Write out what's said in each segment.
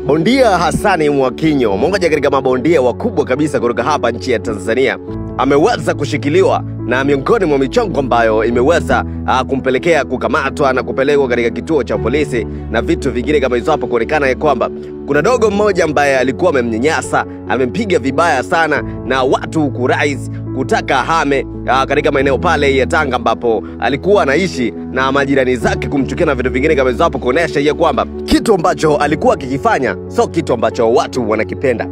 Bondia Hassan Mwakinyo, mmoja katika mabondia wakubwa kabisa kutoka hapa nchi ya Tanzania, ameweza kushikiliwa na miongoni mwa michongo ambayo imeweza kumpelekea kukamatwa na kupelekwa katika kituo cha polisi na vitu vingine kama hizo. Hapo kuonekana kwamba kuna dogo mmoja ambaye alikuwa amemnyanyasa, amempiga vibaya sana, na watu kurais kutaka hame katika maeneo pale ya Tanga ambapo alikuwa anaishi, na majirani zake kumchukia na vitu vingine kama hizo, hapo kuonesha kwamba kitu ambacho alikuwa akikifanya sio kitu ambacho watu wanakipenda.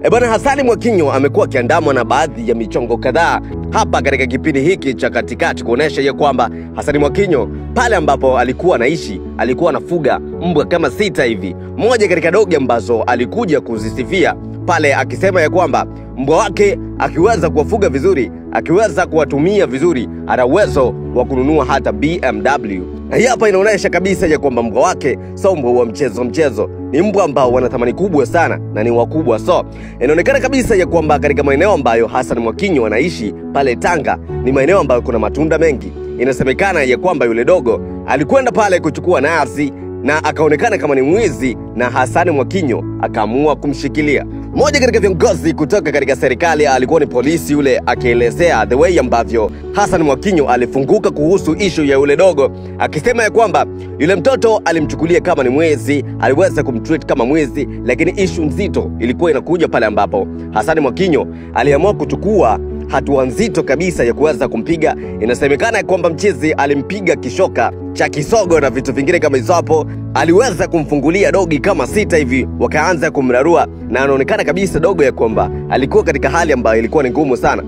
Bwana Hassan Mwakinyo amekuwa akiandamwa na baadhi ya michongo kadhaa hapa katika kipindi hiki cha katikati, kuonesha kwamba Hassan Mwakinyo pale ambapo alikuwa anaishi alikuwa anafuga mbwa kama 6 hivi. Moja katika dogi ambazo alikuja kuzisifia pale akisema kwamba mbwa wake akiweza kuwafuga vizuri, akiweza kuwatumia vizuri, ana uwezo wa kununua hata BMW. Na hii hapa inaonyesha kabisa kwamba mbwa wake sio mbwa wa mchezo, ni mbwa ambao wana thamani kubwa sana na ni wakubwa. So inaonekana kabisa kwamba katika maeneo ambayo Hassan Mwakinyo anaishi pale Tanga ni maeneo ambayo kuna matunda mengi. Inasemekana kwamba yule dogo alikwenda pale kuchukua nazi na akaonekana kama ni mwizi, na Hassan Mwakinyo akaamua kumshikilia. Mmoja katika viongozi kutoka katika serikali, alikuwa ni polisi yule, akielezea the way ambavyo Hassan Mwakinyo alifunguka kuhusu issue ya yule dogo, akisema kwamba yule mtoto alimchukulia kama ni mwizi, aliweza kumtreat kama mwizi, lakini issue nzito ilikuwa inakuja pale ambapo Hassan Mwakinyo aliamua kuchukua hatua nzito kabisa ya kuweza kumpiga. Inasemekana kwamba mchizi alimpiga kishoka cha kisogo na vitu vingine kama hizo. Hapo aliweza kumfungulia dogi kama 6 hivi, wakaanza kumrarua, na anaonekana kabisa dogo kwamba alikuwa katika hali ambayo ilikuwa ni ngumu sana.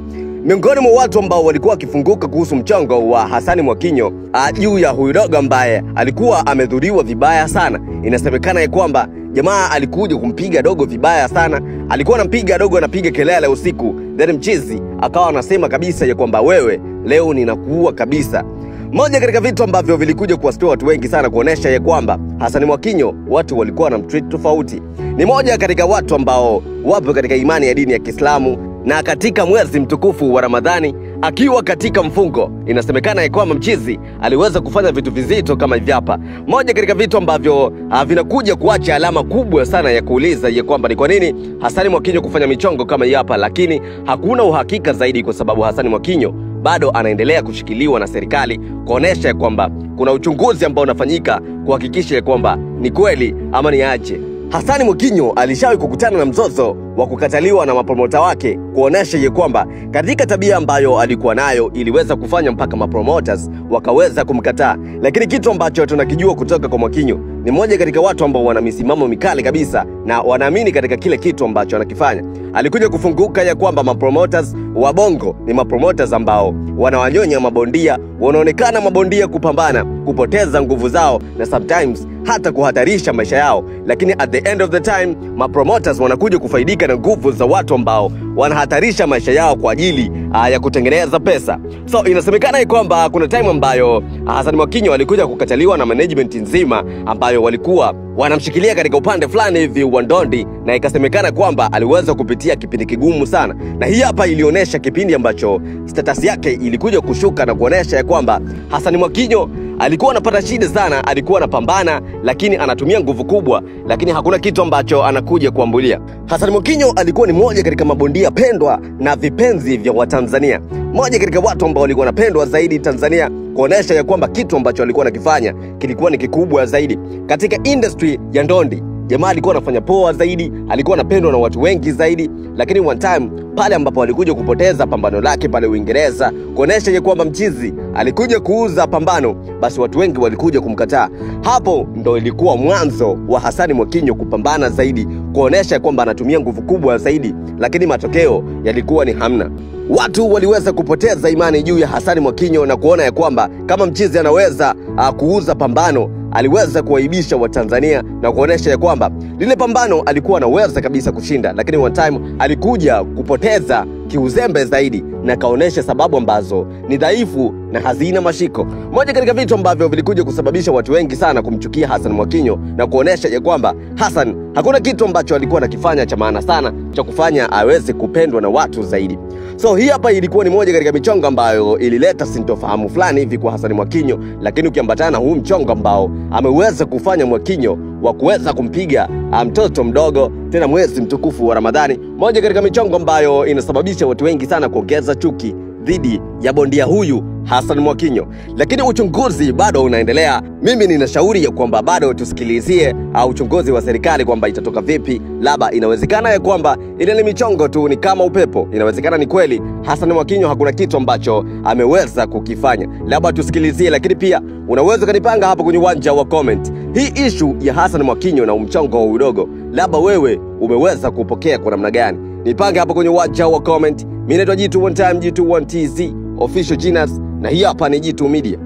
Miongoni mwa watu ambao walikuwa wakifunguka kuhusu mchongo wa Hassan Mwakinyo juu ya huyu dogo ambaye alikuwa amedhuriwa vibaya sana, inasemekana kwamba jamaa alikuja kumpiga dogo vibaya sana. Alikuwa anampiga dogo, anapiga kelele usiku, then mchizi akawa anasema kabisa kwamba wewe leo ninakuua kabisa. Moja katika vitu ambavyo vilikuja kuwastua watu wengi sana, kuonesha kwamba Hassan Mwakinyo watu walikuwa wanamtreat tofauti. Ni moja katika watu ambao wapo katika imani ya dini ya Kiislamu, na katika mwezi mtukufu wa Ramadhani akiwa katika mfungo, inasemekana kwamba mchizi aliweza kufanya vitu vizito kama hivi hapa. Moja katika vitu ambavyo vinakuja kuacha alama kubwa sana ya kuuliza kwamba ni kwa nini Hassan Mwakinyo kufanya michongo kama hii hapa, lakini hakuna uhakika zaidi, kwa sababu Hassan Mwakinyo bado anaendelea kushikiliwa na serikali, kuonesha kwamba kuna uchunguzi ambao unafanyika kuhakikisha kwamba ni kweli ama ni aje. Hassan Mwakinyo alishawahi kukutana na mzozo wa kukataliwa na mapromota wake, kuonesha kwamba katika tabia ambayo alikuwa nayo iliweza kufanya mpaka mapromoters wakaweza kumkataa. Lakini kitu ambacho tunakijua kutoka kwa Mwakinyo, ni mmoja katika watu ambao wana misimamo mikali kabisa na wanaamini katika kile kitu ambacho anakifanya. Alikuja kufunguka kwamba mapromoters wa Bongo ni mapromoters ambao wanawanyonya mabondia, wanaonekana mabondia kupambana, kupoteza nguvu zao na sometimes hata kuhatarisha maisha yao, lakini at the end of the time mapromoters wanakuja kufaidika na nguvu za watu ambao wanahatarisha maisha yao kwa ajili ya kutengeneza pesa. So inasemekana kwamba kuna time ambayo Hassan Mwakinyo alikuja kukataliwa na management nzima ambayo walikuwa wanamshikilia katika upande fulani hivi wa ndondi, na ikasemekana kwamba aliweza kupitia kipindi kigumu sana. Na hii hapa ilionyesha kipindi ambacho status yake ilikuja kushuka, na kuonesha kwamba Hassan Mwakinyo alikuwa anapata shida sana, alikuwa anapambana lakini anatumia nguvu kubwa, lakini hakuna kitu ambacho anakuja kuambulia. Hassan Mwakinyo alikuwa ni mmoja katika mabondia pendwa na vipenzi vya Watanzania, mmoja katika watu ambao walikuwa wanapendwa zaidi Tanzania, kuonesha kwamba kitu ambacho alikuwa anakifanya kilikuwa ni kikubwa zaidi katika industry ya ndondi. Jamaa alikuwa anafanya poa zaidi, alikuwa anapendwa na watu wengi zaidi, lakini one time pale ambapo alikuja kupoteza pambano lake pale Uingereza, kuonesha kwamba mchizi alikuja kuuza pambano, basi watu wengi walikuja kumkataa. Hapo ndo ilikuwa mwanzo wa Hassan Mwakinyo kupambana zaidi, kuonesha kwamba anatumia nguvu kubwa zaidi, lakini matokeo yalikuwa ni hamna. Watu waliweza kupoteza imani juu ya Hassan Mwakinyo na kuona kwamba kama mchizi anaweza kuuza pambano, aliweza kuwaibisha Watanzania na kuonesha kwamba lile pambano alikuwa anaweza kabisa kushinda, lakini one time alikuja kupoteza kiuzembe zaidi na kaonesha sababu ambazo ni dhaifu na hazina mashiko. Moja katika vitu ambavyo vilikuja kusababisha watu wengi sana kumchukia Hassan Mwakinyo na kuonesha kwamba Hassan hakuna kitu ambacho alikuwa anakifanya cha maana sana cha kufanya aweze kupendwa na watu zaidi. So hii hapa ilikuwa ni moja katika michongo ambayo ilileta sintofahamu fulani hivi kwa Hassan Mwakinyo, lakini ukiambatana na huu mchongo ambao ameweza kufanya Mwakinyo wa kuweza kumpiga mtoto mdogo, tena mwezi mtukufu wa Ramadhani. Moja katika michongo ambayo inasababisha watu wengi sana kuongeza chuki dhidi ya bondia huyu Hassan Mwakinyo. Lakini uchunguzi bado unaendelea. Mimi ninashauri ya kwamba bado tusikilizie uchunguzi wa serikali kwamba itatoka vipi. Labda inawezekana ya kwamba ile ni michongo tu, ni kama upepo. Inawezekana ni kweli Hassan Mwakinyo hakuna kitu ambacho ameweza kukifanya. Labda tusikilizie, lakini pia unaweza kanipanga hapo kwenye uwanja wa comment. Hii issue ya Hassan Mwakinyo na mchongo wa udogo, labda wewe umeweza kupokea kwa namna gani? Nipange hapo kwenye uwanja wa comment. Mimi naitwa G2 One Time, G2 One TZ, official Genius, na hii hapa ni G2 Media.